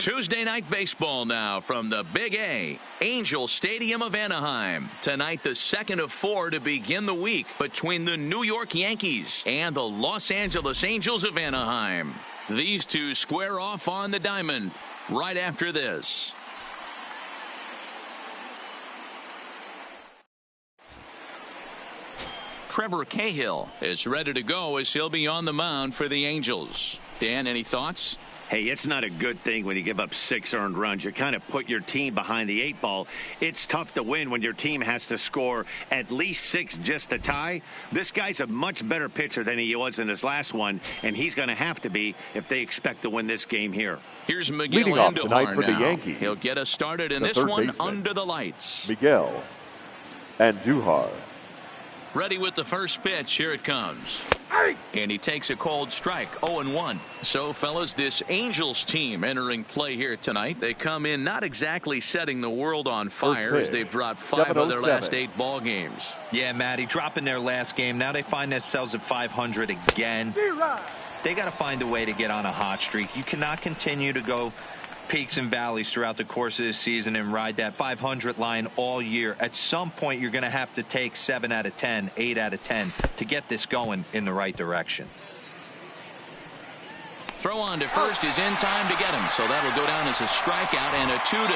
Tuesday night baseball now from the Big A, Angel Stadium of Anaheim. Tonight, the second of 4 to begin the week between the New York Yankees and the Los Angeles Angels of Anaheim. These two square off on the diamond right after this. Trevor Cahill is ready to go as he'll be on the mound for the Angels. Dan, any thoughts? Hey, it's not a good thing when you give up 6 earned runs. You kind of put your team behind the 8 ball. It's tough to win when your team has to score at least 6 just to tie. This guy's a much better pitcher than he was in his last one, and he's going to have to be if they expect to win this game here. Here's Miguel Leading off tonight Andujar for the now. Yankees. He'll get us started in this one under the lights. Miguel Andujar. Ready with the first pitch. Here it comes. And he takes a cold strike, 0-1. So, fellas, this Angels team entering play here tonight. They come in not exactly setting the world on fire as they've dropped 5 of their last 8 ball games. Yeah, Matty, dropping their last game. Now they find themselves at 500 again. They got to find a way to get on a hot streak. You cannot continue to go peaks and valleys throughout the course of the season and ride that 500 line all year. At some point, you're going to have to take 7 out of 10, 8 out of 10 to get this going in the right direction. Throw on to first is in time to get him, so that'll go down as a strikeout and a 2-3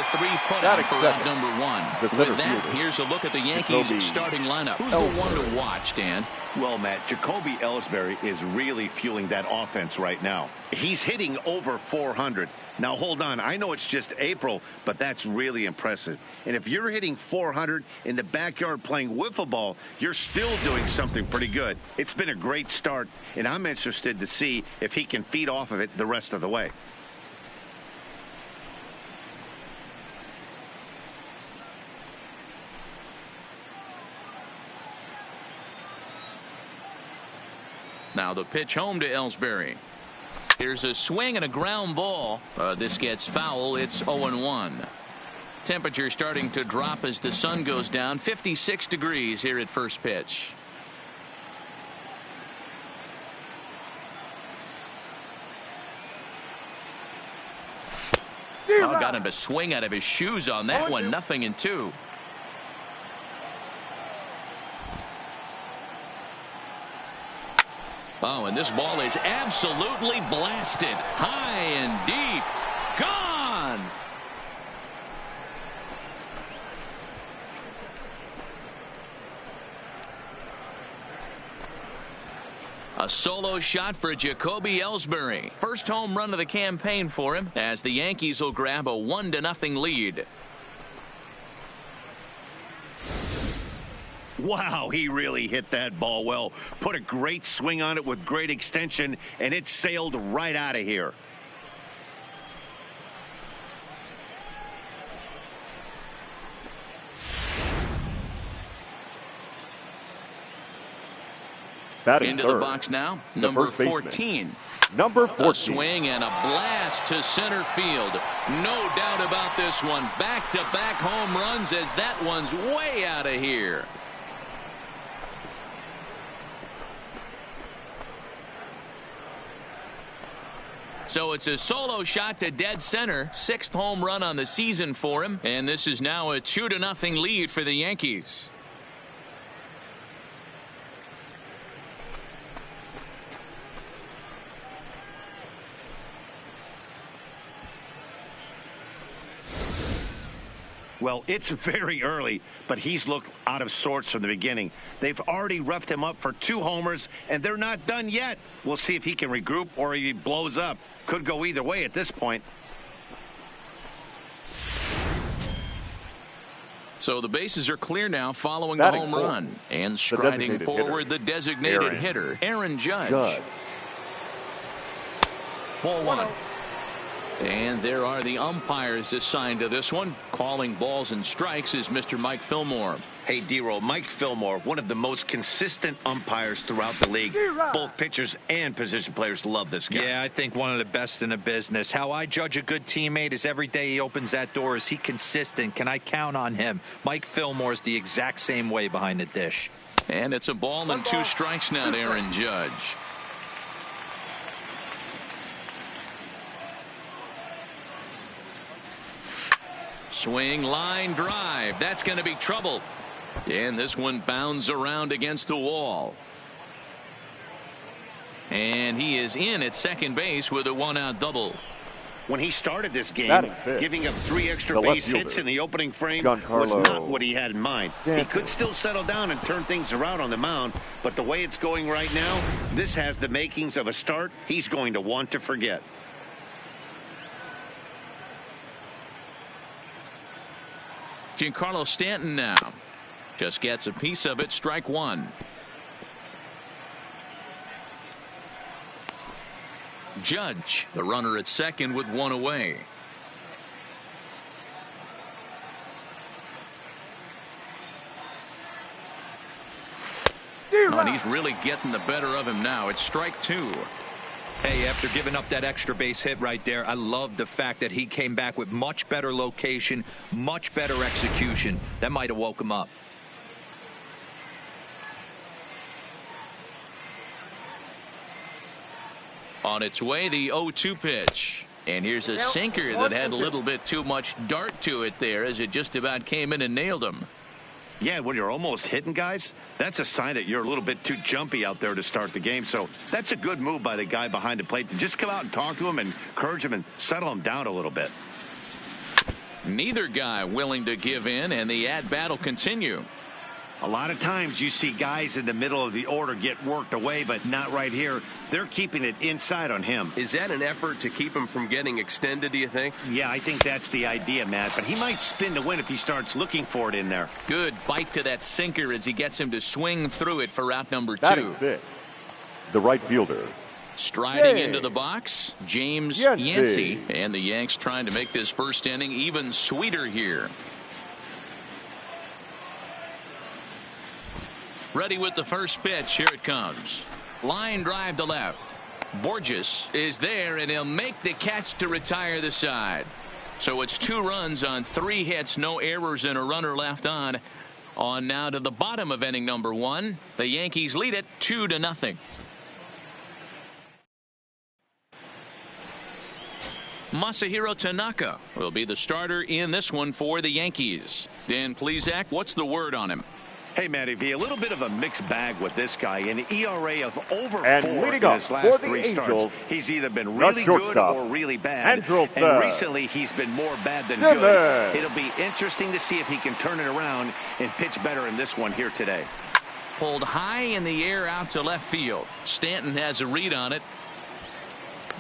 putout for round number 1. With that, here's a look at the Yankees starting lineup. Who's the one to watch, Dan? Well, Matt, Jacoby Ellsbury is really fueling that offense right now. He's hitting over 400. Now, hold on. I know it's just April, but that's really impressive. And if you're hitting 400 in the backyard playing wiffle ball, you're still doing something pretty good. It's been a great start, and I'm interested to see if he can feed off of it the rest of the way. Now the pitch home to Ellsbury. Here's a swing and a ground ball. This gets foul. It's 0-1. Temperature starting to drop as the sun goes down. 56 degrees here at first pitch. Oh, got him to swing out of his shoes on that one. 0-2. Oh, and this ball is absolutely blasted. High and deep. Gone. A solo shot for Jacoby Ellsbury. First home run of the campaign for him as the Yankees will grab a 1-0 lead. Wow, he really hit that ball well. Put a great swing on it with great extension, and it sailed right out of here. Into the box now, number 14. Number 14. A swing and a blast to center field. No doubt about this one. Back-to-back home runs as that one's way out of here. So it's a solo shot to dead center. 6th home run on the season for him. And this is now a 2-0 lead for the Yankees. Well, it's very early, but he's looked out of sorts from the beginning. They've already roughed him up for 2 homers, and they're not done yet. We'll see if he can regroup or he blows up. Could go either way at this point. So the bases are clear now following the home run. And striding forward, the designated hitter, Aaron Judge. Ball 1. And there are the umpires assigned to this one. Calling balls and strikes is Mr. Mike Fillmore. Hey, D-Roll, Mike Fillmore, one of the most consistent umpires throughout the league. Both pitchers and position players love this guy. Yeah, I think one of the best in the business. How I judge a good teammate is every day he opens that door. Is he consistent? Can I count on him? Mike Fillmore is the exact same way behind the dish. And it's a ball and 2 strikes now to Aaron Judge. Swing, line drive. That's going to be trouble. And this one bounds around against the wall. And he is in at second base with a one-out double. When he started this game, giving up 3 extra base hits in the opening frame was not what he had in mind. He could still settle down and turn things around on the mound, but the way it's going right now, this has the makings of a start he's going to want to forget. Giancarlo Stanton now just gets a piece of it. Strike one. Judge, the runner at second with one away. Oh, and he's really getting the better of him now. It's strike two. Hey, after giving up that extra base hit right there, I love the fact that he came back with much better location, much better execution. That might have woke him up. On its way, the 0-2 pitch. And here's a sinker that had a little bit too much dart to it there as it just about came in and nailed him. Yeah, when you're almost hitting guys, that's a sign that you're a little bit too jumpy out there to start the game. So that's a good move by the guy behind the plate to just come out and talk to him and encourage him and settle him down a little bit. Neither guy willing to give in, and the at-bat will continue. A lot of times you see guys in the middle of the order get worked away, but not right here. They're keeping it inside on him. Is that an effort to keep him from getting extended, do you think? Yeah, I think that's the idea, Matt. But he might spin to win if he starts looking for it in there. Good bite to that sinker as he gets him to swing through it for out number Batting two. sixth, the right fielder. Striding into the box, James Yancey. And the Yanks trying to make this first inning even sweeter here. Ready with the first pitch. Here it comes. Line drive to left. Borges is there, and he'll make the catch to retire the side. So it's 2 runs on 3 hits, no errors, and a runner left on. On now to the bottom of inning number 1. The Yankees lead it 2-0. Masahiro Tanaka will be the starter in this one for the Yankees. Dan Plesac, what's the word on him? Hey, Matty V, a little bit of a mixed bag with this guy. An ERA of over 4 in his last 3 starts. He's either been really good or really bad. And recently, he's been more bad than good. It'll be interesting to see if he can turn it around and pitch better in this one here today. Pulled high in the air out to left field. Stanton has a read on it.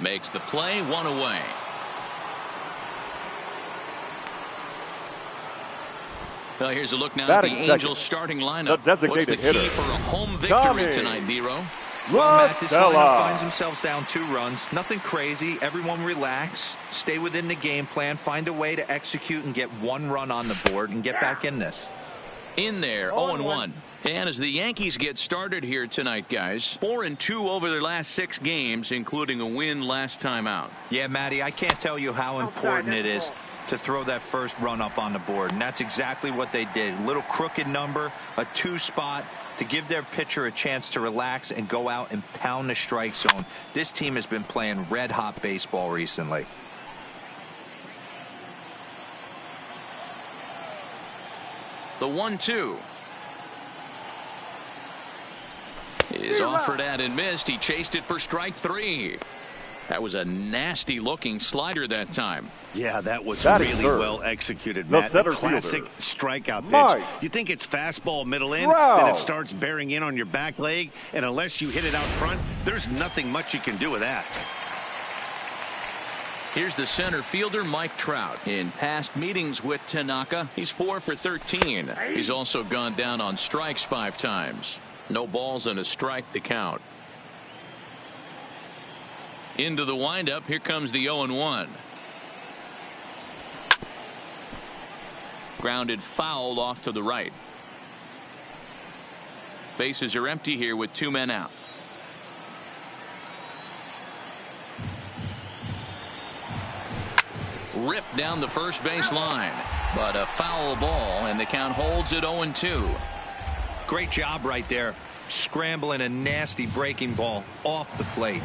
Makes the play, 1 away. Well, here's a look now at the Angels starting lineup. What's the key for a home victory tonight, Dero? Well, Matt, this lineup finds themselves down 2 runs. Nothing crazy. Everyone relax. Stay within the game plan. Find a way to execute and get 1 run on the board and get back in this. In there, 0-1. And as the Yankees get started here tonight, guys, 4-2 over their last 6 games, including a win last time out. Yeah, Matty, I can't tell you how important it is to throw that first run up on the board, and that's exactly what they did. A little crooked number, a 2 spot to give their pitcher a chance to relax and go out and pound the strike zone. This team has been playing red hot baseball recently. The 1-2 is offered at and missed. He chased it for strike 3. That was a nasty looking slider that time. Yeah, that was really well executed, Matt. A classic strikeout pitch. You think it's fastball middle in, then it starts bearing in on your back leg, and unless you hit it out front, there's nothing much you can do with that. Here's the center fielder, Mike Trout. In past meetings with Tanaka, he's 4 for 13. He's also gone down on strikes 5 times. No balls and a strike to count. Into the windup. Here comes the 0-1. Grounded foul off to the right. Bases are empty here with 2 men out. Ripped down the first base line, but a foul ball, and the count holds at 0-2. Great job right there, scrambling a nasty breaking ball off the plate.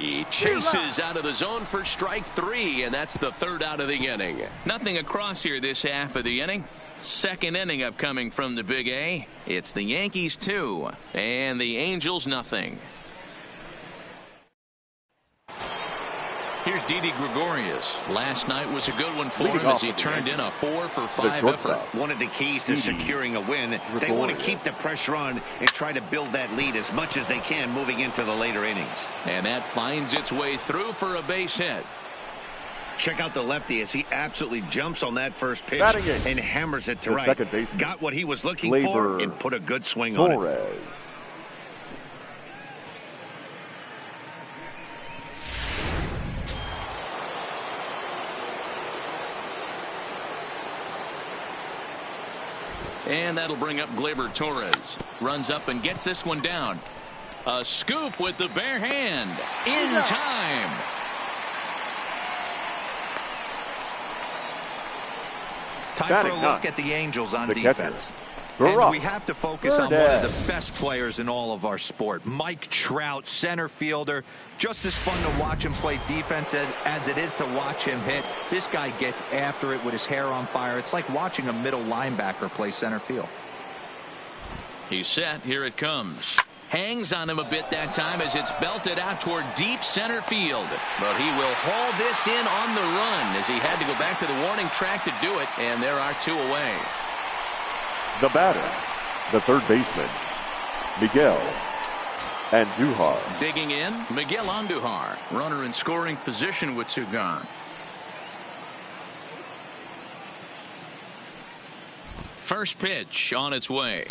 He chases out of the zone for strike 3, and that's the third out of the inning. Nothing across here this half of the inning. Second inning upcoming from the Big A. It's the Yankees 2 and the Angels nothing. Here's Didi Gregorius. Last night was a good one for him as he turned in a 4-for-5 effort. One of the keys to securing a win, they want to keep the pressure on and try to build that lead as much as they can moving into the later innings. And that finds its way through for a base hit. Check out the lefty as he absolutely jumps on that first pitch and hammers it to right. Got what he was looking for and put a good swing on it. And that'll bring up Gleyber Torres. Runs up and gets this one down. A scoop with the bare hand. In time. Time for a look at the Angels on defense. And we have to focus on one of the best players in all of our sport. Mike Trout, center fielder. Just as fun to watch him play defense as it is to watch him hit. This guy gets after it with his hair on fire. It's like watching a middle linebacker play center field. He's set. Here it comes. Hangs on him a bit that time as it's belted out toward deep center field. But he will haul this in on the run as he had to go back to the warning track to do it. And there are 2 away. The batter, the third baseman, Miguel Andujar. Digging in, Miguel Andujar. Runner in scoring position with 2 gone. First pitch on its way.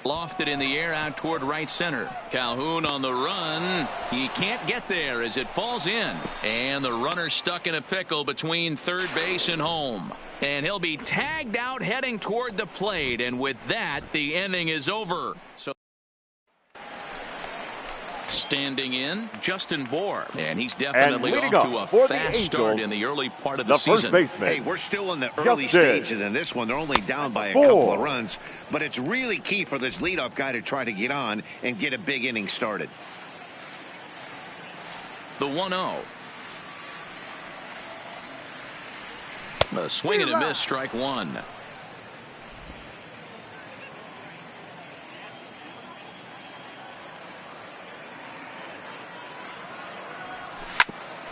Lofted in the air out toward right center. Calhoun on the run. He can't get there as it falls in. And the runner stuck in a pickle between third base and home. And he'll be tagged out heading toward the plate. And with that, the inning is over. So standing in, Justin Bour. And he's definitely off to a fast start in the early part of the season. Hey, we're still in the early stages in this one. They're only down by a couple of runs. But it's really key for this leadoff guy to try to get on and get a big inning started. The 1-0. A swing and a miss, strike 1.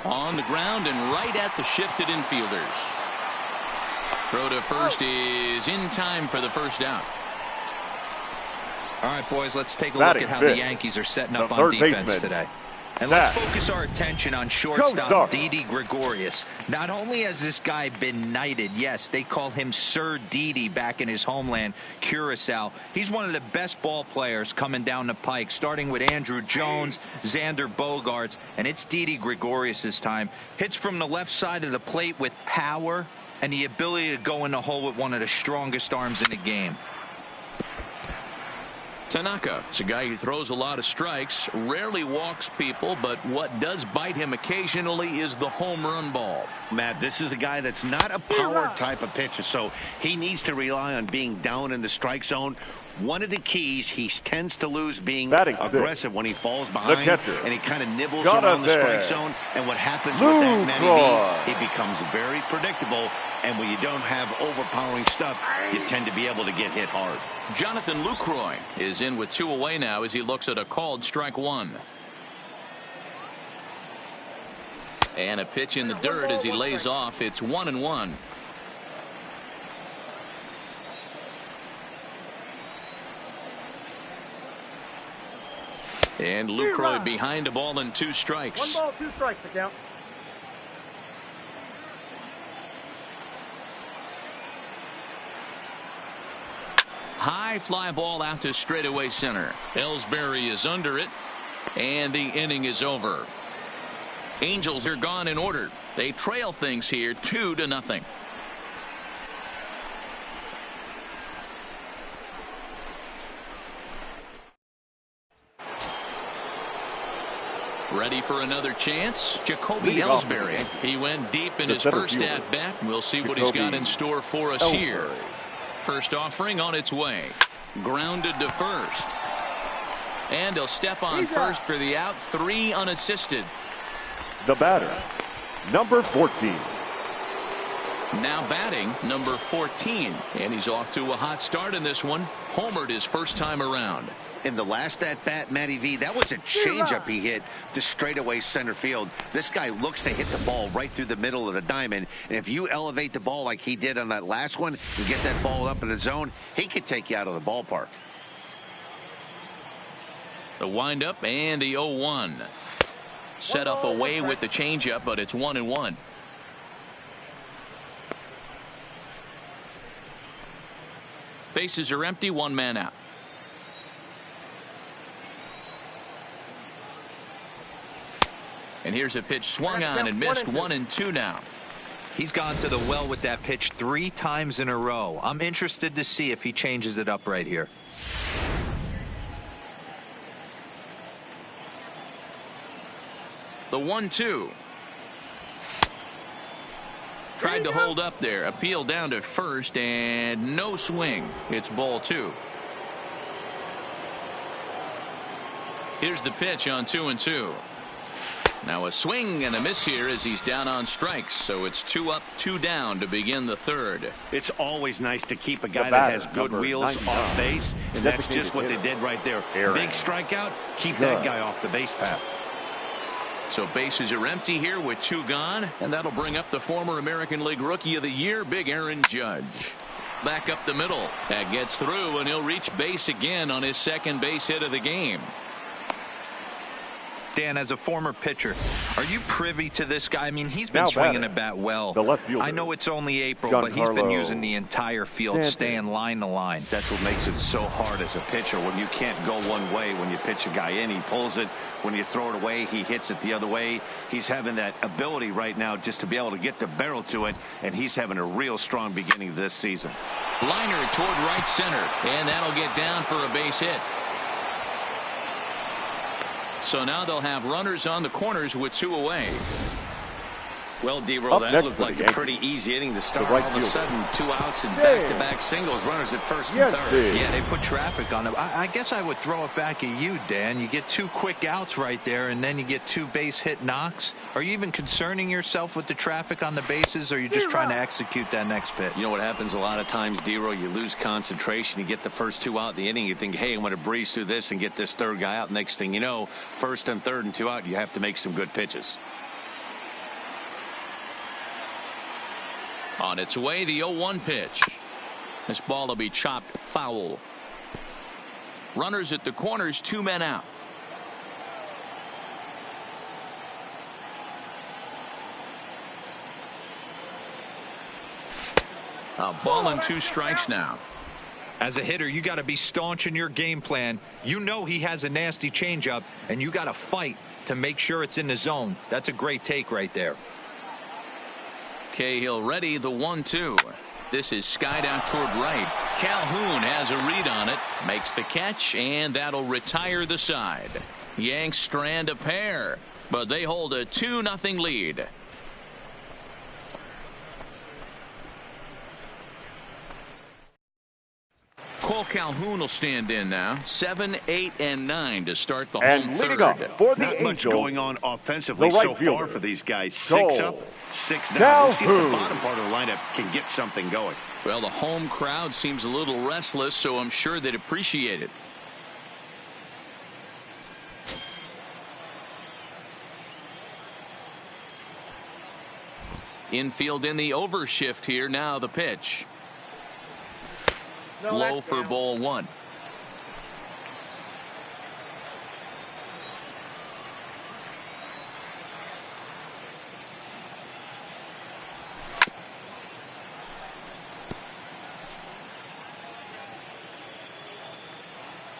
On the ground and right at the shifted infielders. Throw to first is in time for the first out. All right, boys, let's take a look at how the Yankees are setting up on defense today. And let's focus our attention on shortstop Didi Gregorius. Not only has this guy been knighted, yes, they call him Sir Didi back in his homeland, Curacao. He's one of the best ball players coming down the pike, starting with Andrew Jones, Xander Bogaerts, and it's Didi Gregorius' time. Hits from the left side of the plate with power and the ability to go in the hole with one of the strongest arms in the game. Tanaka is a guy who throws a lot of strikes, rarely walks people, but what does bite him occasionally is the home run ball. Matt, this is a guy that's not a power type of pitcher, so he needs to rely on being down in the strike zone. One of the keys, he tends to lose being aggressive when he falls behind, and he kind of nibbles around the strike zone. And what happens with that, Matty, it becomes very predictable. And when you don't have overpowering stuff, you tend to be able to get hit hard. Jonathan Lucroy is in with 2 away now as he looks at a called strike 1. And a pitch in the dirt as he lays off. It's 1-1. And Lucroy behind a ball and 2 strikes. 1 ball, 2 strikes, the count. High fly ball out to straightaway center. Ellsbury is under it, and the inning is over. Angels are gone in order. They trail things here 2-0. Ready for another chance? Jacoby Ellsbury. He went deep in his first at bat. We'll see what he's got in store for us here. First offering on its way. Grounded to first. And he'll step on first for the out. 3 unassisted. The batter, number 14. Now batting, number 14. And he's off to a hot start in this one. Homered his first time around. In the last at-bat, Matty V, that was a changeup he hit to straightaway center field. This guy looks to hit the ball right through the middle of the diamond. And if you elevate the ball like he did on that last one and get that ball up in the zone, he could take you out of the ballpark. The windup and the 0-1. Set up away with the changeup, but it's 1-1. Bases are empty, one man out. And here's a pitch swung on and missed. 1-2 now. He's gone to the well with that pitch 3 times in a row. I'm interested to see if he changes it up right here. The 1-2. Tried to hold up there. Appeal down to first and no swing. It's ball 2. Here's the pitch on 2-2. Now a swing and a miss here as he's down on strikes. So it's 2 up, 2 down to begin the third. It's always nice to keep a guy that has good wheels off base. And that's just what they did right there. Big strikeout. Keep that guy off the base path. So bases are empty here with 2 gone. And that'll bring up the former American League Rookie of the Year, Big Aaron Judge. Back up the middle. That gets through, and he'll reach base again on his second base hit of the game. Dan, as a former pitcher, are you privy to this guy? I mean, he's been swinging a bat well. I know it's only April, but he's been using the entire field, staying line to line. That's what makes it so hard as a pitcher when you can't go one way. When you pitch a guy in, he pulls it. When you throw it away, he hits it the other way. He's having that ability right now just to be able to get the barrel to it, and he's having a real strong beginning this season. Liner toward right center, and that'll get down for a base hit. So now they'll have runners on the corners with 2 away. Well, D-Roll, that looked like a pretty easy inning to start. All of a sudden, 2 outs and back-to-back singles. Runners at first and third. Yeah, they put traffic on them. I guess I would throw it back at you, Dan. You get 2 quick outs right there, and then you get 2 base hit knocks. Are you even concerning yourself with the traffic on the bases, or are you just trying to execute that next pitch? You know what happens a lot of times, D-Roll? You lose concentration. You get the first 2 out in the inning. You think, hey, I'm going to breeze through this and get this third guy out. Next thing you know, first and third and 2 out, you have to make some good pitches. On its way, the 0-1 pitch. This ball will be chopped foul. Runners at the corners, 2 men out. A ball and 2 strikes now. As a hitter, you got to be staunch in your game plan. You know he has a nasty changeup, and you got to fight to make sure it's in the zone. That's a great take right there. Cahill ready, the 1-2. This is skied out toward right. Calhoun has a read on it, makes the catch, and that'll retire the side. Yanks strand a pair, but they hold a 2-0 lead. Cole Calhoun will stand in now. 7, 8, and 9 to start the home third. Not much going on offensively so far for these guys. 6 up, 6 down. Let's see if the bottom part of the lineup can get something going. Well, the home crowd seems a little restless, so I'm sure they'd appreciate it. Infield in the overshift here. Now the pitch. Low for ball 1.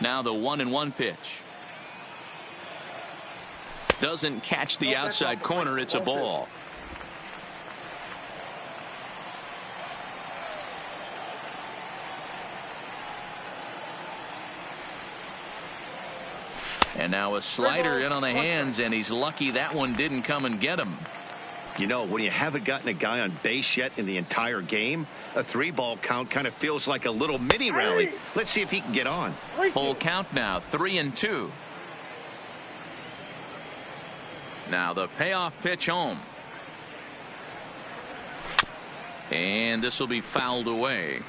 Now the 1-1 pitch. Doesn't catch the outside corner. It's a ball. And now a slider in on the hands, and he's lucky that one didn't come and get him. You know, when you haven't gotten a guy on base yet in the entire game, a 3-ball count kind of feels like a little mini rally. Let's see if he can get on. Full count now, 3-2. Now the payoff pitch home. And this will be fouled away.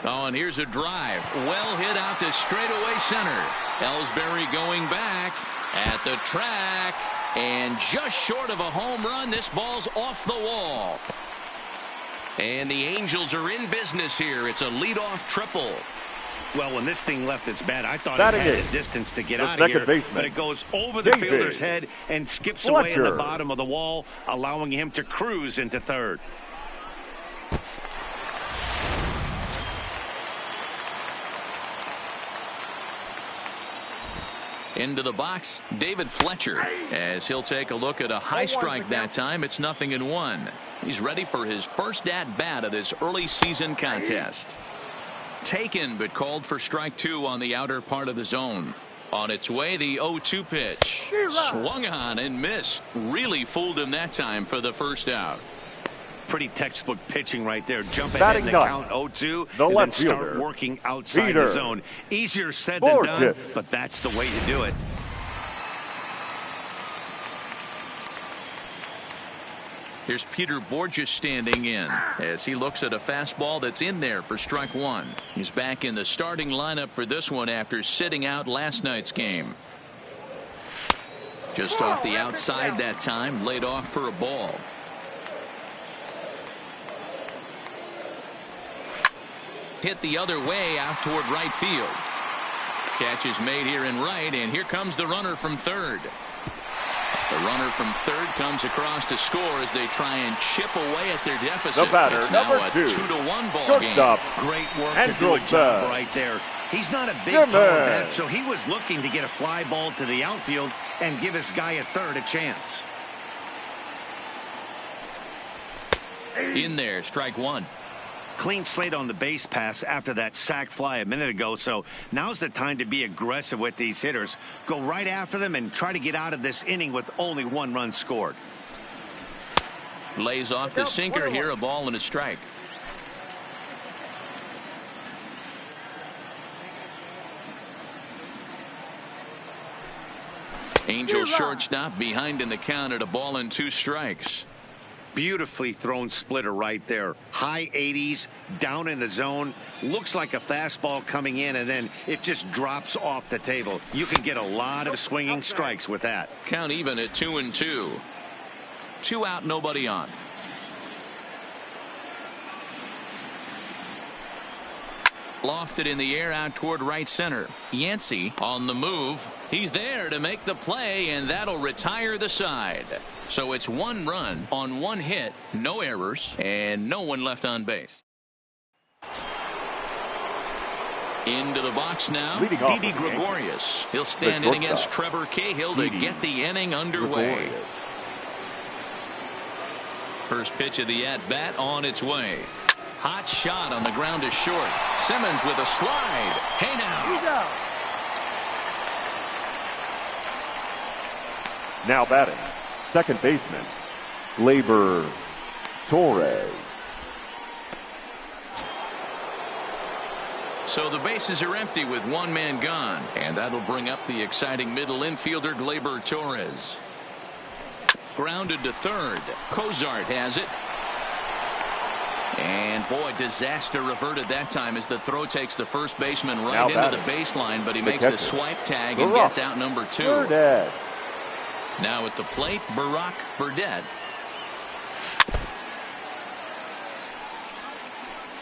Oh, and here's a drive. Well hit out to straightaway center. Ellsbury going back at the track. And just short of a home run, this ball's off the wall. And the Angels are in business here. It's a leadoff triple. Well, when this thing left its bat, I thought it had a distance to get out of here. But it goes over the fielder's head and skips away in the bottom of the wall, allowing him to cruise into third. Into the box, David Fletcher, as he'll take a look at a high strike that time. It's 0-1. He's ready for his first at-bat of this early season contest. Taken, but called for strike 2 on the outer part of the zone. On its way, the 0-2 pitch. Swung on and missed. Really fooled him that time for the first out. Pretty textbook pitching right there. Jump ahead in the count 0-2 and then start working outside the zone. Easier said than done, but that's the way to do it. Here's Peter Borges standing in as he looks at a fastball that's in there for strike 1. He's back in the starting lineup for this one after sitting out last night's game. Just off the outside that time, laid off for a ball. Hit the other way out toward right field. Catch is made here in right, and here comes the runner from third. The runner from third comes across to score as they try and chip away at their deficit. The batter, it's now number a 2, 2-1 ball game. Great work to do a job right there. He's not a big bat, so he was looking to get a fly ball to the outfield and give his guy at third a chance. In there, strike 1. Clean slate on the base pass after that sac fly a minute ago, so now's the time to be aggressive with these hitters. Go right after them and try to get out of this inning with only 1 run scored. Lays off the sinker here, a ball and a strike. Angels shortstop behind in the count at a ball and 2 strikes. Beautifully thrown splitter right there. High 80s, down in the zone. Looks like a fastball coming in, and then it just drops off the table. You can get a lot of swinging strikes with that. Count even at 2-2. 2 out, nobody on. Lofted in the air out toward right center. Yancey on the move. He's there to make the play, and that'll retire the side. So it's 1 run on 1 hit, no errors, and no one left on base. Into the box now, Didi Gregorius. He'll stand in against Trevor Cahill to get the inning underway. First pitch of the at-bat on its way. Hot shot on the ground to short. Simmons with a slide. Hey now. Now batting, second baseman, Gleyber Torres. So the bases are empty with 1 man gone, and that'll bring up the exciting middle infielder Gleyber Torres. Grounded to third. Cozart has it. And boy, disaster averted that time as the throw takes the first baseman right into the baseline, but he makes the swipe tag and gets out number 2. Now at the plate, Barack Burdett.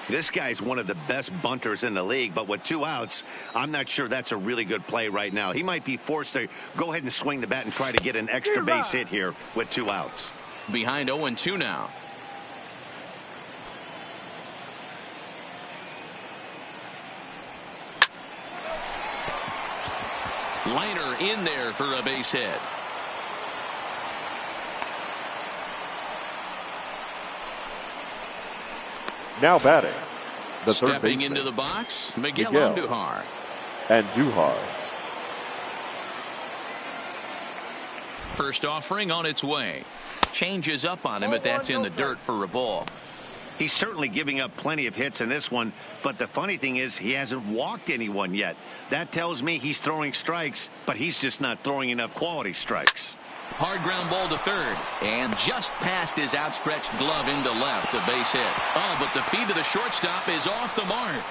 This guy's one of the best bunters in the league, but with 2 outs, I'm not sure that's a really good play right now. He might be forced to go ahead and swing the bat and try to get an extra base hit here with 2 outs. Behind 0-2 now. Liner in there for a base hit. Now batting, the third Stepping baseman, into the box, Miguel Andujar. Andujar. First offering on its way. Changes up on him, but that's in the dirt for a ball. He's certainly giving up plenty of hits in this one, but the funny thing is he hasn't walked anyone yet. That tells me he's throwing strikes, but he's just not throwing enough quality strikes. Hard ground ball to third, and just past his outstretched glove into left, a base hit. Oh, but the feed to the shortstop is off the mark.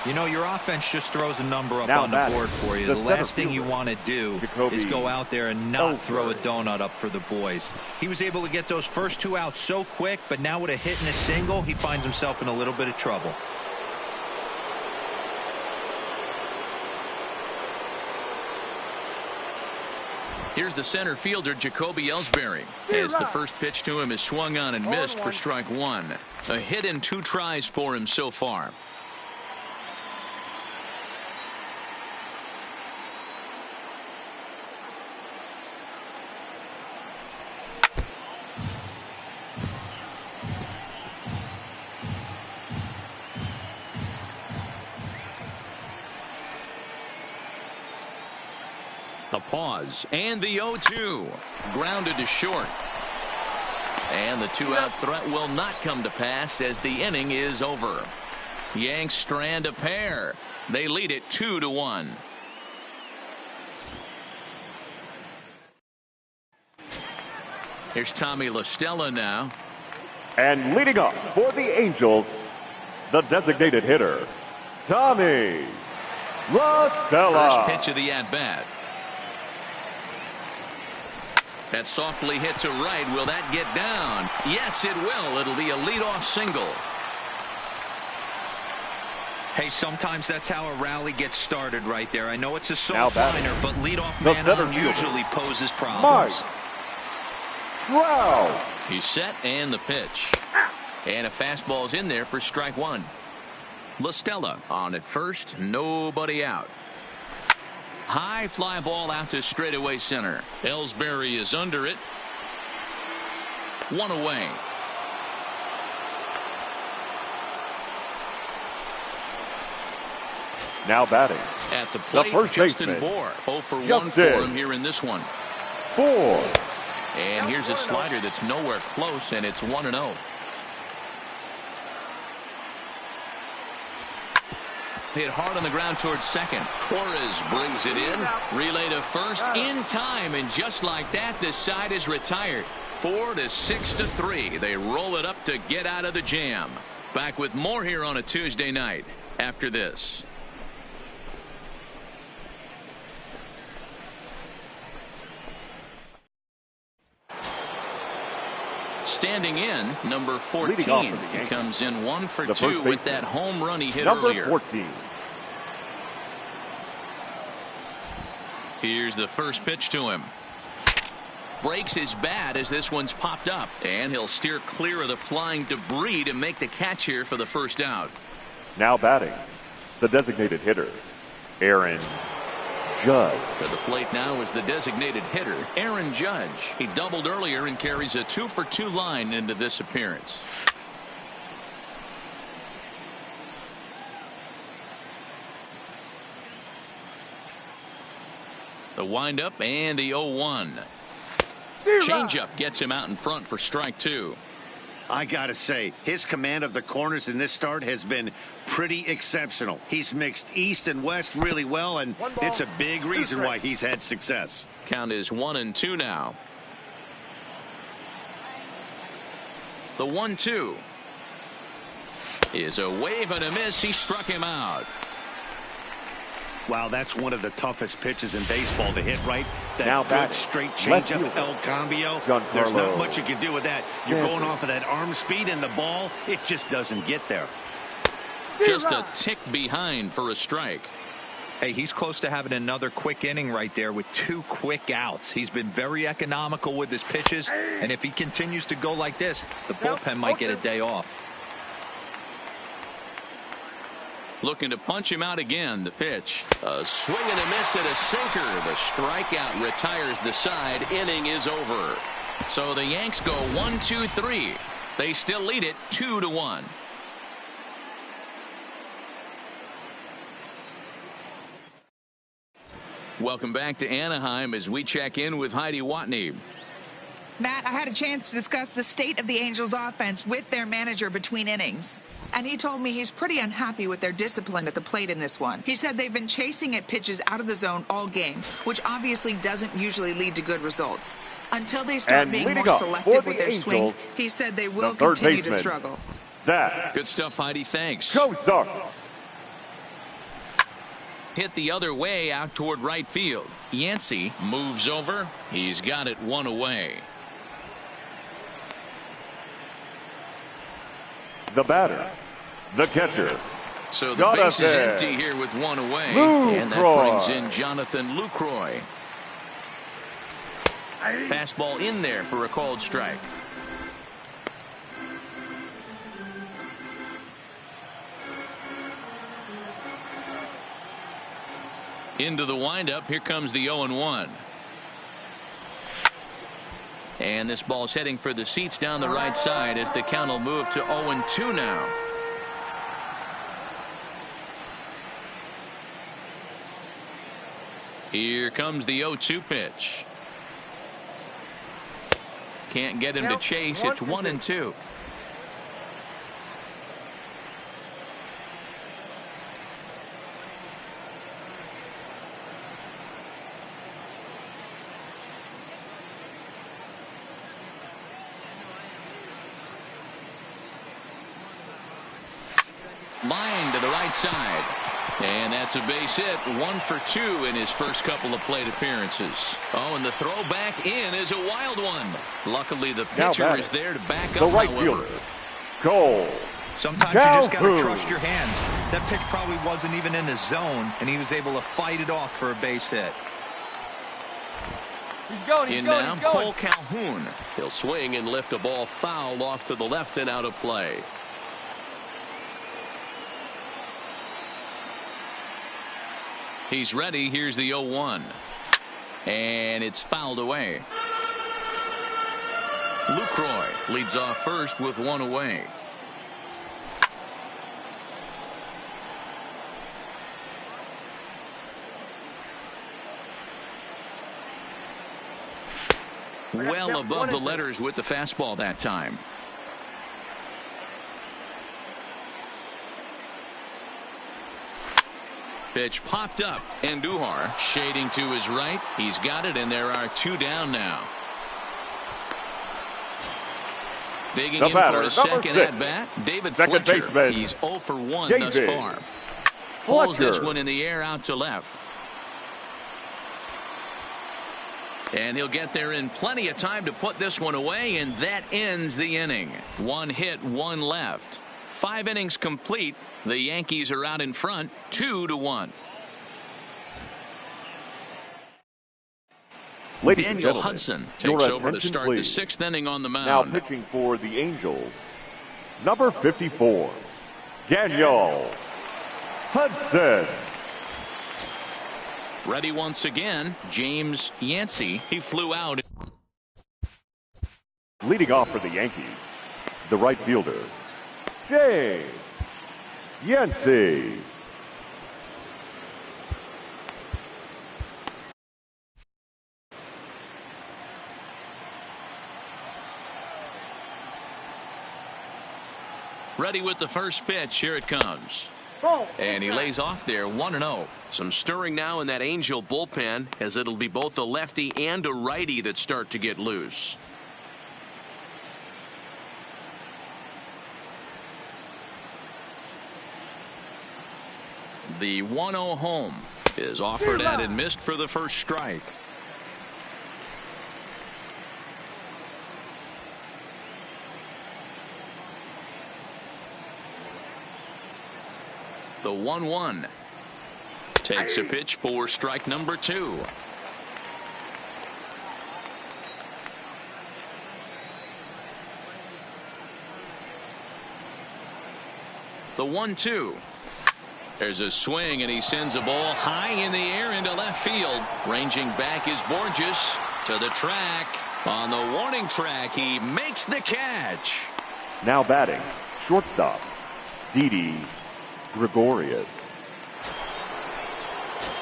You know, your offense just throws a number up on the board for you. The last thing you want to do is go out there and not throw a donut up for the boys. He was able to get those first 2 outs so quick, but now with a hit and a single, he finds himself in a little bit of trouble. Here's the center fielder, Jacoby Ellsbury, as the first pitch to him is swung on and missed for strike 1. A hit in 2 tries for him so far. A pause, and the 0-2. Grounded to short. And the 2-out threat will not come to pass as the inning is over. Yanks strand a pair. They lead it 2-1. Here's Tommy La Stella now. And leading up for the Angels, the designated hitter, Tommy La Stella. First pitch of the at-bat. That's softly hit to right. Will that get down? Yes, it will. It'll be a leadoff single. Hey, sometimes that's how a rally gets started right there. I know it's a soft liner, but leadoff man usually poses problems. Wow. He's set and the pitch. And a fastball's in there for strike 1. La Stella on at first. Nobody out. High fly ball out to straightaway center. Ellsbury is under it. 1 away. Now batting. At the plate, the first Justin baseman, Bohr. 0 for 1 Justin for him here in this one. Bohr. And here's a slider that's nowhere close, and it's 1-0. Hit hard on the ground towards second. Torres brings it in. Relay to first in time, and just like that, this side is retired. 4-6-3. They roll it up to get out of the jam. Back with more here on a Tuesday night after this. Standing in, number 14. He comes in 1 for 2 with that home run he hit earlier. 14. Here's the first pitch to him. Breaks his bat as this one's popped up, and he'll steer clear of the flying debris to make the catch here for the first out. Now batting, the designated hitter, Aaron Judge. To the plate now is the designated hitter, Aaron Judge. He doubled earlier and carries a 2 for 2 line into this appearance. The windup and the 0-1. Changeup gets him out in front for strike 2. I gotta say, his command of the corners in this start has been pretty exceptional. He's mixed east and west really well, and it's a big reason why he's had success. Count is 1-2 now. The 1-2 is a wave and a miss. He struck him out. Wow, that's one of the toughest pitches in baseball to hit, right? That now good straight changeup, El Cambio. There's not much you can do with that. You're going off of that arm speed, and the ball, it just doesn't get there. Just a tick behind for a strike. Hey, he's close to having another quick inning right there with 2 quick outs. He's been very economical with his pitches, and if he continues to go like this, the bullpen might get a day off. Looking to punch him out again. The pitch. A swing and a miss and a sinker. The strikeout retires the side. Inning is over. So the Yanks go 1-2-3. They still lead it 2-1. Welcome back to Anaheim as we check in with Heidi Watney. Matt, I had a chance to discuss the state of the Angels offense with their manager between innings, and he told me he's pretty unhappy with their discipline at the plate in this one. He said they've been chasing at pitches out of the zone all game, which obviously doesn't usually lead to good results. Until they start being more selective with their swings, he said they will continue to struggle. Zach. Good stuff, Heidi. Thanks. Cozart. Hit the other way out toward right field. Yancey moves over. He's got it one away. The batter, the catcher. So the base is empty here with one away. And that brings in Jonathan Lucroy. Fastball in there for a called strike. Into the windup. Here comes the 0-1. And this ball's heading for the seats down the right side as the count will move to 0-2 now. Here comes the 0-2 pitch. Can't get him to chase. It's 1-2. Line to the right side. And that's a base hit. 1 for 2 in his first couple of plate appearances. Oh, and the throw back in is a wild one. Luckily, the pitcher is there to back up, right however. fielder, Cole. Sometimes you just got to trust your hands. That pitch probably wasn't even in the zone, and he was able to fight it off for a base hit. He's going. Cole Calhoun. He'll swing and lift a ball foul off to the left and out of play. He's ready. Here's the 0-1. And it's fouled away. Lucroy leads off first with one away. Well above the letters with the fastball that time. Pitch popped up, and Duhar shading to his right. He's got it, and there are 2 down now. Digging in for a second at bat, David Fletcher. He's 0 for 1 thus far. Pulls this one in the air out to left. And he'll get there in plenty of time to put this one away, and that ends the inning. 1 hit, 1 left. 5 innings complete. The Yankees are out in front, 2-1. Daniel Hudson takes over to start the 6th inning on the mound. Now pitching for the Angels, number 54, Daniel Hudson. Ready once again, James Yancey. He flew out. Leading off for the Yankees, the right fielder, James Yancey. Ready with the first pitch. Here it comes. And he lays off there 1-0. Some stirring now in that Angel bullpen, as it'll be both a lefty and a righty that start to get loose. The 1-0 home is offered at and missed for the first strike. The 1-1 takes a pitch for strike number 2. The 1-2. There's a swing, and he sends a ball high in the air into left field. Ranging back is Borges to the track. On the warning track, he makes the catch. Now batting, shortstop, Didi Gregorius.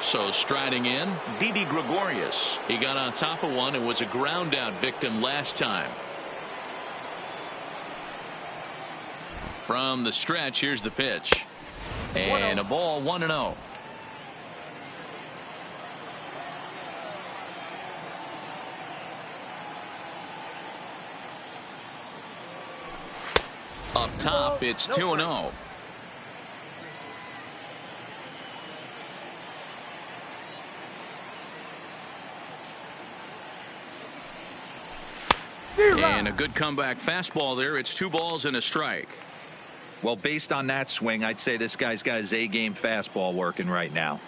So striding in, Didi Gregorius. He got on top of one and was a ground out victim last time. From the stretch, here's the pitch. And a ball, 1-0. Up top, it's 2-0. And a good comeback fastball there. It's 2 balls and a strike. Well, based on that swing, I'd say this guy's got his A-game fastball working right now.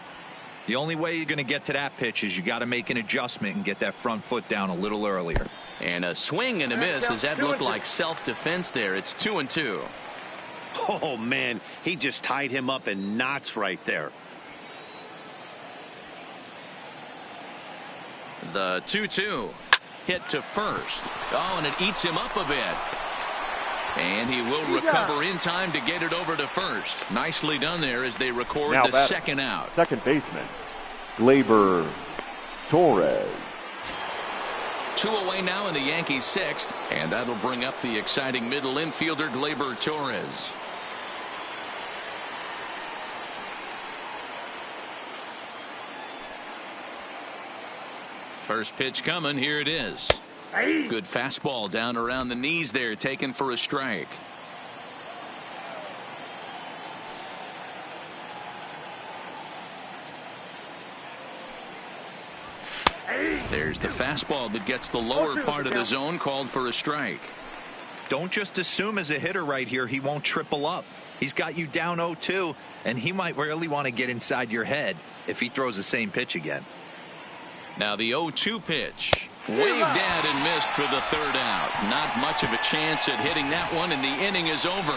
The only way you're going to get to that pitch is you got to make an adjustment and get that front foot down a little earlier. And a swing and a miss. Does that look like self-defense there? It's 2-2. Oh, man, he just tied him up in knots right there. The 2-2. Hit to first. Oh, and it eats him up a bit. And he will recover in time to get it over to first. Nicely done there as they record now the second out. Second baseman, Gleyber Torres. 2 away now in the Yankees' 6th. And that'll bring up the exciting middle infielder, Gleyber Torres. First pitch coming. Here it is. Good fastball down around the knees there, taken for a strike. There's the fastball that gets the lower part of the zone, called for a strike. Don't just assume as a hitter right here he won't triple up. He's got you down 0-2, and he might really want to get inside your head if he throws the same pitch again. Now the 0-2 pitch. Waved at and missed for the third out. Not much of a chance at hitting that one, and the inning is over.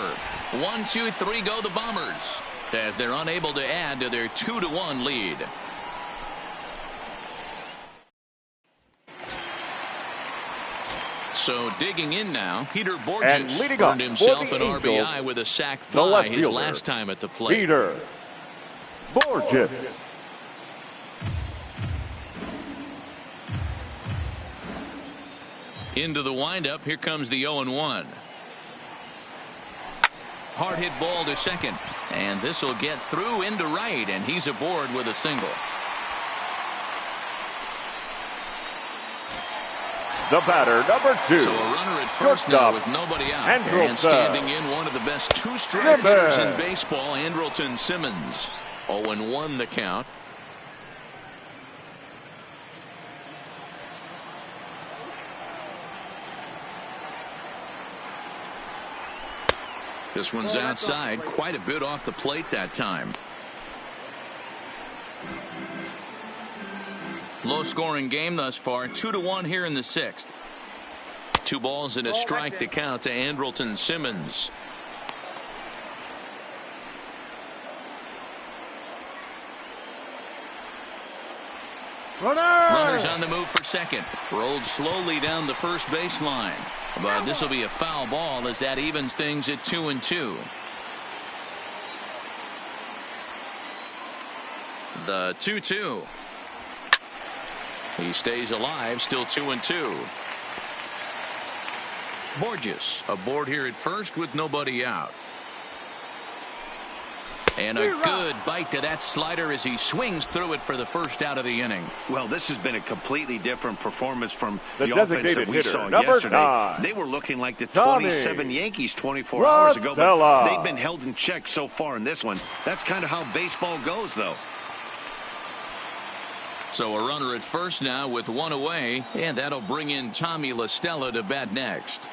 1, 2, 3 go the Bombers as they're unable to add to their 2-1 lead. So digging in now, Peter Borges earned himself an RBI with a sac fly his last time at the plate. Peter Borges. Into the windup. Here comes the 0-1. Hard hit ball to second. And this will get through into right. And he's aboard with a single. The batter, number 2. So a runner at first now with nobody out. And standing in one of the best 2-strike hitters in baseball, Andrelton Simmons. 0-1 the count. This one's outside, quite a bit off the plate that time. Low scoring game thus far, 2-1 here in the 6th. 2 balls and a strike to count to Andrelton Simmons. Runners on the move for second. Rolled slowly down the first baseline. But this will be a foul ball as that evens things at 2-2. The 2-2. He stays alive, still 2-2. Borges aboard here at first with nobody out. And a good bite to that slider as he swings through it for the first out of the inning. Well, this has been a completely different performance from the offense that we saw yesterday. 9. They were looking like the 27 Yankees 24 hours ago, but they've been held in check so far in this one. That's kind of how baseball goes, though. So a runner at first now with 1 away, and that'll bring in Tommy La Stella to bat next.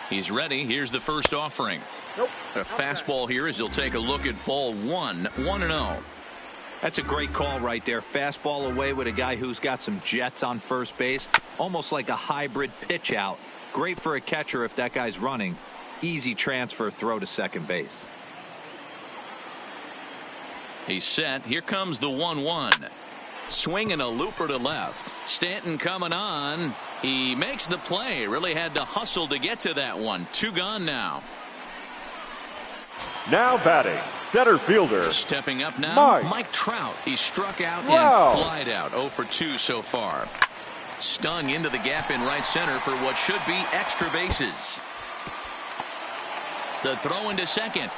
He's ready. Here's the first offering. A fastball here as he'll take a look at ball 1, 1-0. That's a great call right there. Fastball away with a guy who's got some jets on first base. Almost like a hybrid pitch out. Great for a catcher if that guy's running. Easy transfer throw to second base. He's set. Here comes the 1-1. Swinging a looper to left. Stanton coming on. He makes the play. Really had to hustle to get to that one. 2 gone now. Now batting, center fielder. Stepping up now, Mike Trout. He struck out and flied out. 0 for 2 so far. Stung into the gap in right center for what should be extra bases. The throw into second.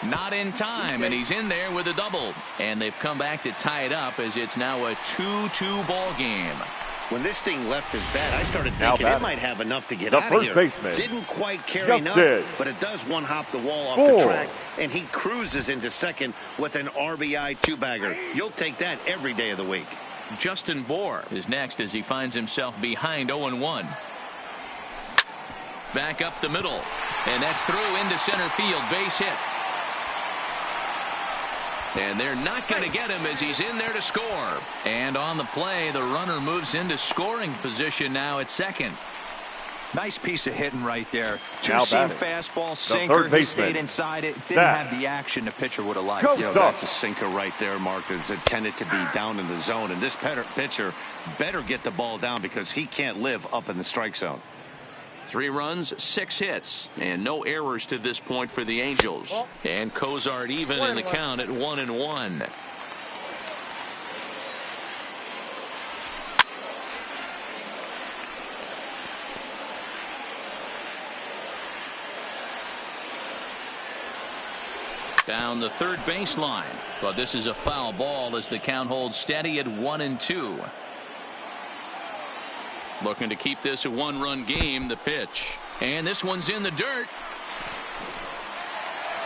Not in time, and he's in there with a double. And they've come back to tie it up as it's now a 2-2 ball game. When this thing left his bat, I started thinking it might have enough to get out of here. Baseman. Didn't quite carry enough, but it does one hop the wall off the track, and he cruises into second with an RBI two-bagger. You'll take that every day of the week. Justin Bohr is next as he finds himself behind 0-1. Back up the middle, and that's through into center field, base hit. And they're not going to get him as he's in there to score. And on the play, the runner moves into scoring position now at second. Nice piece of hitting right there. Two-seam fastball, sinker. He stayed inside it. Didn't have the action the pitcher would have liked. That's a sinker right there, Mark. It's intended to be down in the zone. And this pitcher better get the ball down because he can't live up in the strike zone. 3 runs, 6 hits, and no errors to this point for the Angels. And Cozart even in the count at 1-1. Down the third baseline, but this is a foul ball as the count holds steady at 1-2. Looking to keep this a 1-run game. The pitch, and this one's in the dirt,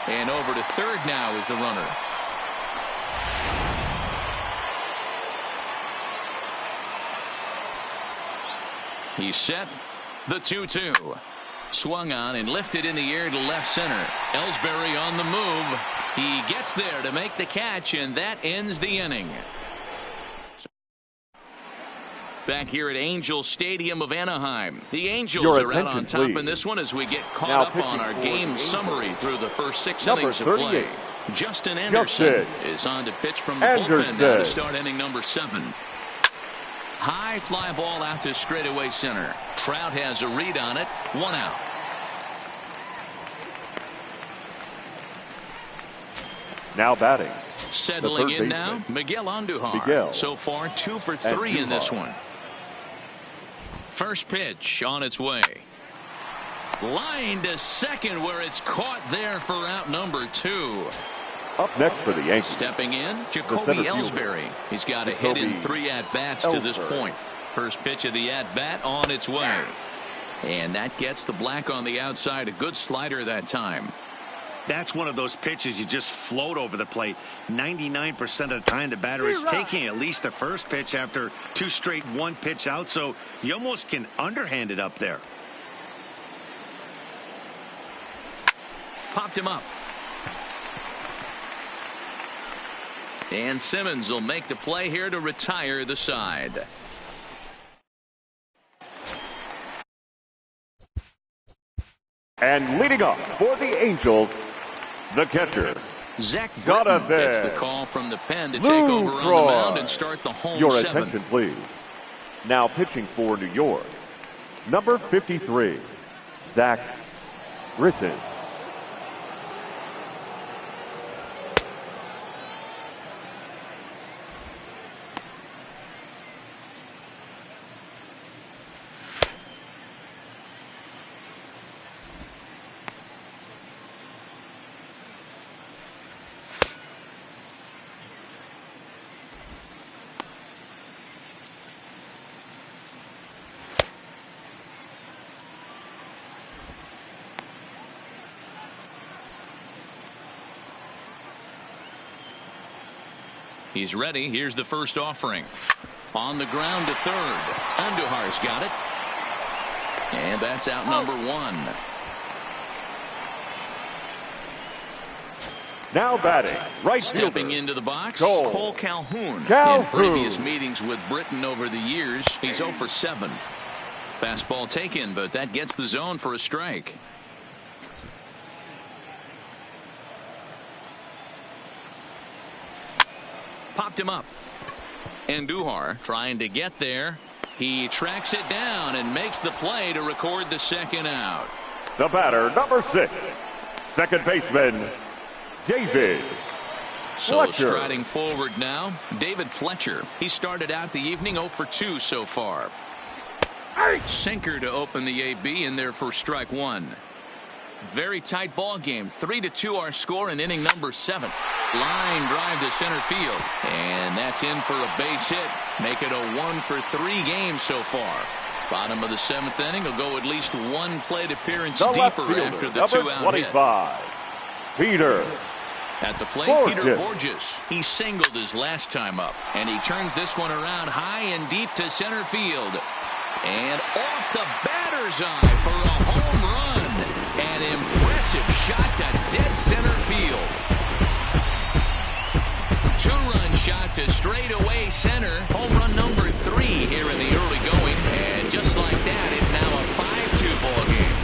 and over to third now is the runner. He's set. The 2-2. Swung on and lifted in the air to left center. Ellsbury on the move. He gets there to make the catch, and that ends the inning. Back here at Angel Stadium of Anaheim. The Angels are out on top in this one as we get caught up on our game summary through the first 6 innings of play. Justin Anderson is on to pitch from the bullpen now to start inning number 7. High fly ball out to straightaway center. Trout has a read on it. 1 out. Now batting. Settling in now, Miguel Andujar. So far 2 for 3 in this one. First pitch on its way. Line to second where it's caught there for out number 2. Up next for the Yankees. Stepping in, Jacoby Ellsbury. He's got a hit in 3 at-bats to this point. First pitch of the at-bat on its way. And that gets the black on the outside. A good slider that time. That's one of those pitches you just float over the plate. 99% of the time the batter is taking at least the first pitch after 2 straight 1-pitch out, so you almost can underhand it up there. Popped him up. And Simmons will make the play here to retire the side. And leading up for the Angels, the catcher, Zach Britton gets the call from the pen to take over on the mound and start the home Your 7th. attention, please. Now pitching for New York, number 53, Zach Britton. He's ready. Here's the first offering. On the ground to third. Andujar's got it. And that's out number 1. Now batting, right Stepping fielder, into the box, Cole. Cole Calhoun. Calhoun. In previous meetings with Britton over the years, he's 0 for 7. Fastball taken, but that gets the zone for a strike. Popped him up. Andujar trying to get there. He tracks it down and makes the play to record the second out. The batter, number 6, second baseman, David So Fletcher. striding forward now, David Fletcher. He started out the evening 0 for 2 so far. Sinker to open the AB in there for strike one. Very tight ball game. 3-2 our score in inning number 7. Line drive to center field. And that's in for a base hit. Make it a 1 for 3 game so far. Bottom of the 7th inning will go at least one plate appearance The left deeper fielder, after the number 2-out 25, hit. Peter. At the plate, Borges. Peter Borges. He singled his last time up. And he turns this one around high and deep to center field. And off the batter's eye for a home run. An impressive shot to dead center field. 2-run shot to straightaway center. Home run number 3 here in the early going. And just like that, it's now a 5-2 ball game.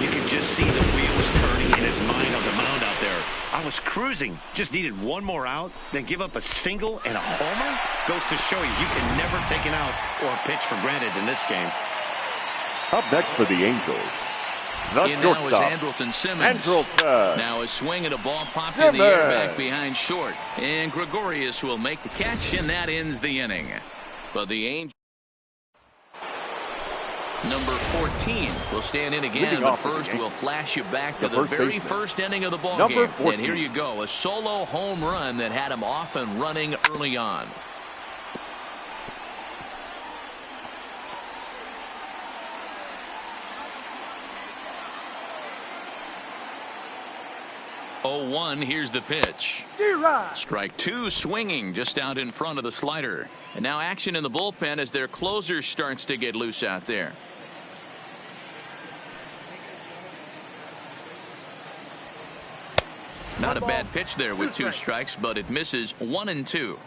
You can just see the wheels turning in his mind on the mound out there. I was cruising, just needed one more out, then give up a single and a homer? Goes to show you can never take an out or a pitch for granted in this game. Up next for the Angels, the In now is shortstop, Andrelton Simmons. Andrelton. Now a swing and a ball popped in the air Simmons. back behind short. And Gregorius will make the catch, and that ends the inning. But the Angels, number 14, will stand in again. Leading But off for the first, Yankees, we'll flash you back to the the first very baseman, first inning of the ball number game. 14. And here you go, a solo home run that had him off and running early on. Oh, 1, here's the pitch. Strike 2 swinging just out in front of the slider. And now action in the bullpen as their closer starts to get loose out there. Not a bad pitch there with 2 strikes, but it misses 1 and 2.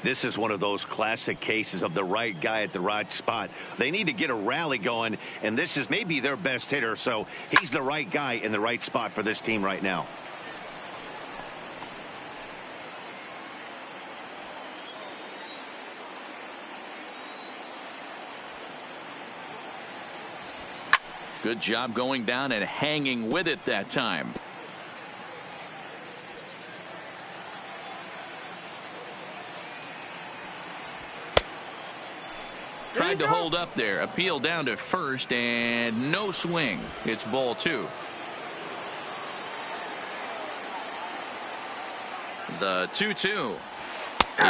This is one of those classic cases of the right guy at the right spot. They need to get a rally going, and this is maybe their best hitter, so he's the right guy in the right spot for this team right now. Good job going down and hanging with it that time. Tried to hold up there. Appeal down to first and no swing. It's ball 2. The 2-2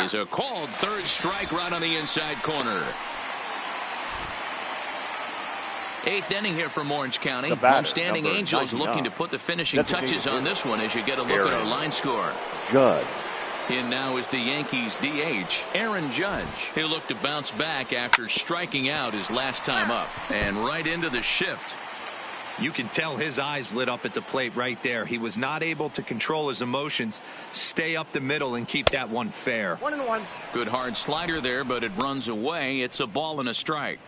is a called third strike right on the inside corner. 8th inning here from Orange County. The batter, Homestanding number Angels 99. looking to put the finishing Designated touches on hitter. this one as you get a look at our line score. Judge. In now is the Yankees DH, Aaron Judge. He'll look to bounce back after striking out his last time up. And right into the shift. You can tell his eyes lit up at the plate right there. He was not able to control his emotions, stay up the middle, and keep that one fair. 1-1. Good hard slider there, but it runs away. It's a ball and a strike.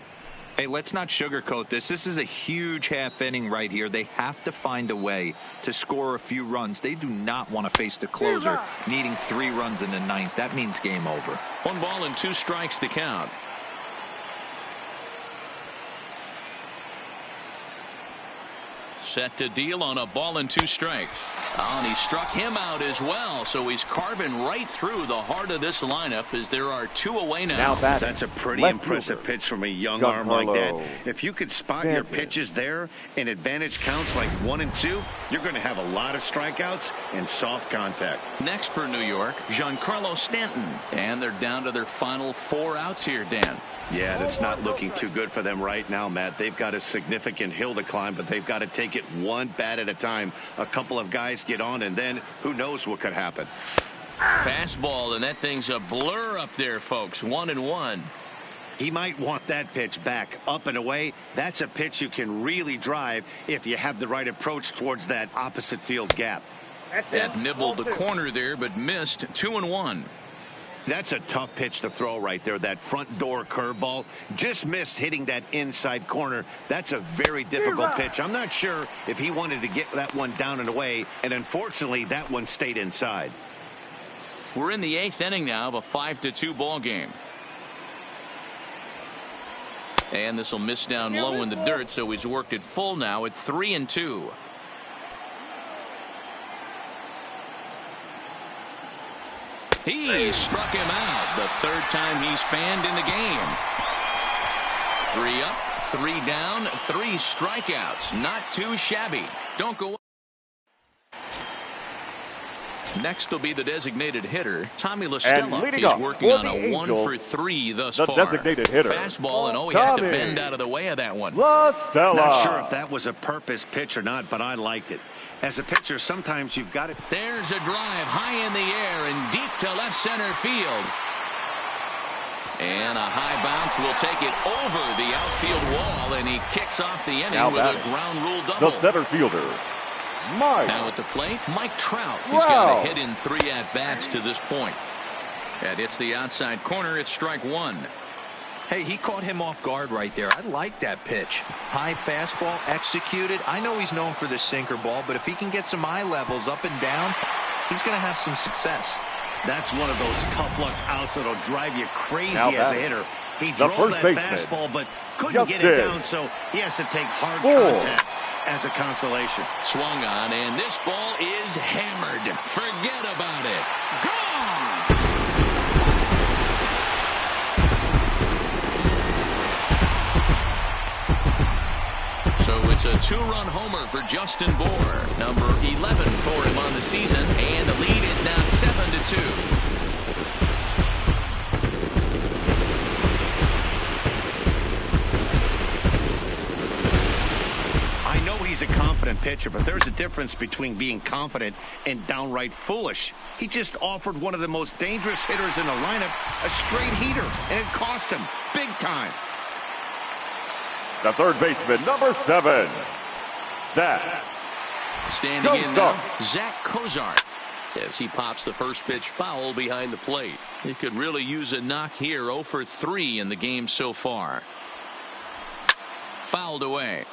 Hey, let's not sugarcoat this. This is a huge half inning right here. They have to find a way to score a few runs. They do not want to face the closer needing 3 runs in the 9th. That means game over. 1 ball and 2 strikes to count. Set to deal on a ball and 2 strikes. Oh, and he struck him out as well, so he's carving right through the heart of this lineup as there are 2 away now. batting, That's a pretty left impressive fielder, pitch from a young arm like that. Giancarlo If you could spot your Stanton. pitches there and advantage counts like 1 and 2, you're going to have a lot of strikeouts and soft contact. Next for New York, Giancarlo Stanton. And they're down to their final 4 outs here, Dan. Yeah, that's not looking too good for them right now, Matt. They've got a significant hill to climb, but they've got to take it one bat at a time. A couple of guys get on, and then who knows what could happen. Fastball, and that thing's a blur up there, folks. 1-1. He might want that pitch back, up and away. That's a pitch you can really drive if you have the right approach towards that opposite field gap. That nibbled the corner there, but missed. 2-1. That's a tough pitch to throw right there. That front door curveball just missed hitting that inside corner. That's a very difficult pitch. I'm not sure if he wanted to get that one down and away, and unfortunately that one stayed inside. We're in the 8th inning now of a 5-2 ball game. And this will miss down low in the dirt, so he's worked it full now at 3-2. He struck him out. The third time he's fanned in the game. 3 up, 3 down, 3 strikeouts. Not too shabby. Don't go. Next will be the designated hitter, Tommy LaStella. He's working on a 1 for 3 thus far. Designated hitter, fastball, and he has to bend out of the way of that one. LaStella. Not sure if that was a purpose pitch or not, but I liked it. As a pitcher, sometimes you've got it. There's a drive high in the air and deep to left center field. And a high bounce will take it over the outfield wall, and he kicks off the inning with a ground rule double. The center fielder, Mike. Now at the plate, Mike Trout. He's got a hit in 3 at-bats to this point. That hits the outside corner. It's strike 1. Hey, he caught him off guard right there. I like that pitch. High fastball executed. I know he's known for the sinker ball, but if he can get some eye levels up and down, he's going to have some success. That's one of those tough luck outs that'll drive you crazy as a hitter. He drove that fastball, but couldn't get it down, so he has to take hard contact as a consolation. Swung on, and this ball is hammered. Forget about it. Gone! So it's a 2-run homer for Justin Bour, number 11 for him on the season, and the lead is now 7-2. I know he's a confident pitcher, but there's a difference between being confident and downright foolish. He just offered one of the most dangerous hitters in the lineup a straight heater, and it cost him big time. The third baseman, number 7, Zach. Standing in now, Zach Cozart, as he pops the first pitch foul behind the plate. He could really use a knock here. 0 for 3 in the game so far. Fouled away.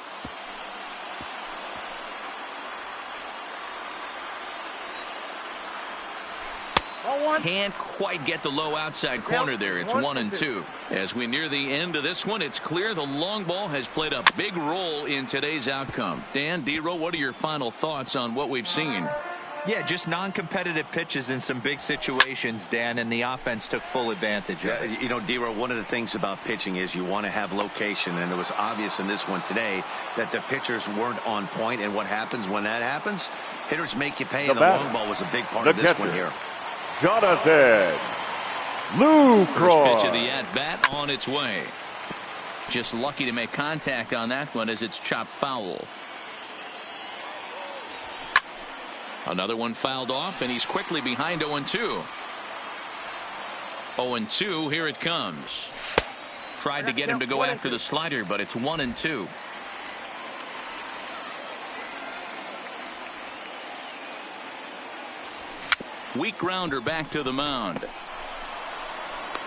Can't quite get the low outside corner there. It's 1-2. As we near the end of this one, it's clear the long ball has played a big role in today's outcome. Dan, D-Row, what are your final thoughts on what we've seen? Yeah, just non-competitive pitches in some big situations, Dan, and the offense took full advantage of it. You know, D-Row, one of the things about pitching is you want to have location, and it was obvious in this one today that the pitchers weren't on point, and what happens when that happens? Hitters make you pay, and the long ball was a big part of this one here. Jonathan Lucroy. First pitch of the at-bat on its way. Just lucky to make contact on that one as it's chopped foul. Another one fouled off, and he's quickly behind 0-2. 0-2, here it comes. Tried to get him to go after the slider, but it's 1-2. Weak grounder back to the mound.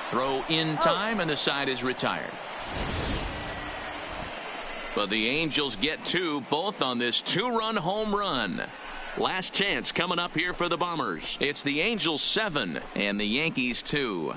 Throw in time, and the side is retired. But the Angels get 2, both on this 2-run home run. Last chance coming up here for the Bombers. It's the Angels 7 and the Yankees 2.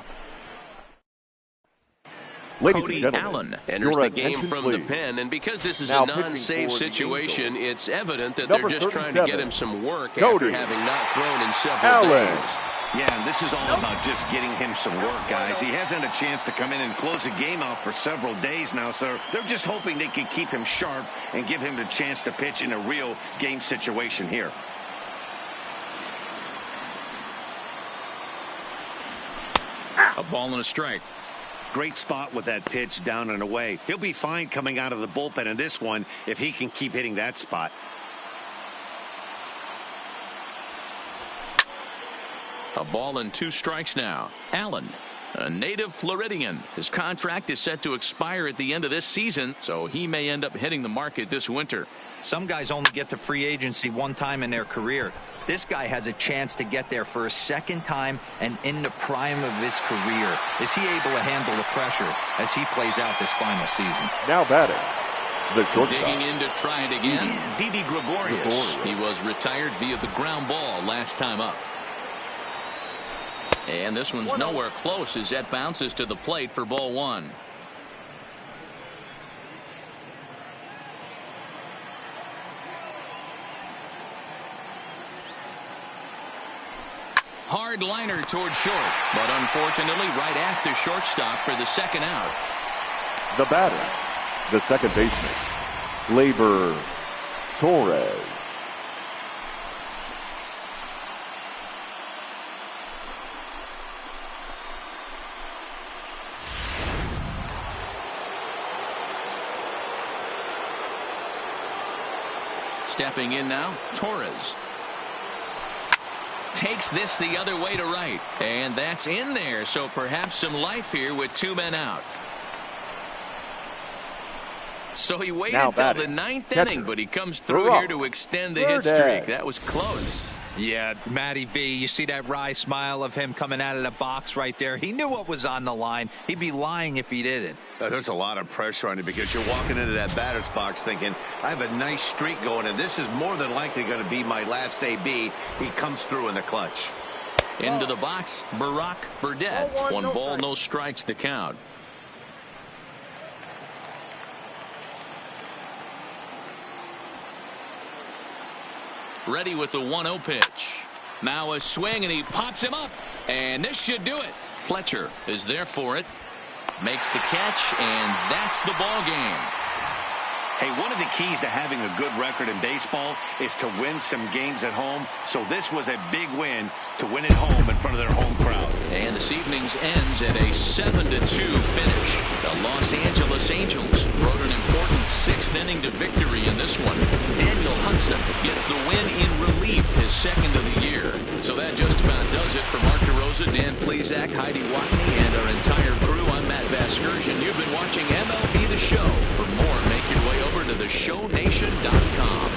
Cody Allen enters the game from the pen, and because this is a non-save situation, it's evident that they're just trying to get him some work after having not thrown in several days. Yeah, and this is all about just getting him some work, guys. He hasn't had a chance to come in and close the game out for several days now, so they're just hoping they can keep him sharp and give him the chance to pitch in a real game situation here. A ball and a strike. Great spot with that pitch down and away. He'll be fine coming out of the bullpen in this one if he can keep hitting that spot. A ball and 2 strikes now. Allen, a native Floridian. His contract is set to expire at the end of this season, so he may end up hitting the market this winter. Some guys only get to free agency one time in their career. This guy has a chance to get there for a second time and in the prime of his career. Is he able to handle the pressure as he plays out this final season? Now batting, the shortstop. Digging in to try it again, Didi Gregorius. He was retired via the ground ball last time up. And this one's nowhere close as that bounces to the plate for ball 1. Hard liner toward short, but unfortunately right after shortstop for the second out. The batter, the second baseman, Gleyber Torres. Stepping in now, Torres. Takes this the other way to right. And that's in there, so perhaps some life here with 2 men out. So he waited till the 9th inning, but he comes through here to extend the hit streak. That was close. Yeah, Matty V, you see that wry smile of him coming out of the box right there. He knew what was on the line. He'd be lying if he didn't. There's a lot of pressure on you because you're walking into that batter's box thinking, I have a nice streak going, and this is more than likely going to be my last AB. He comes through in the clutch. Into the box, Barack Burdett. 1 ball, no strikes to count. Ready with the 1-0 pitch. Now a swing, and he pops him up. And this should do it. Fletcher is there for it. Makes the catch, and that's the ball game. Hey, one of the keys to having a good record in baseball is to win some games at home. So this was a big win to win at home in front of their home crowd. And this evening's ends at a 7-2 finish. The Los Angeles Angels wrote an important 6th inning to victory in this one. Daniel Hudson gets the win in relief, his 2nd of the year. So that just about does it for Mark DeRosa, Dan Plesac, Heidi Watney, and our entire crew. I'm Matt Vasgersian. You've been watching MLB The Show. For more, make your way over to theshownation.com.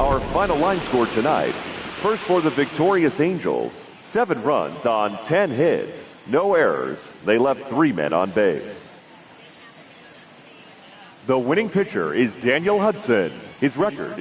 Our final line score tonight. First for the victorious Angels, 7 runs on 10 hits, no errors. They left 3 men on base. The winning pitcher is Daniel Hudson. His record is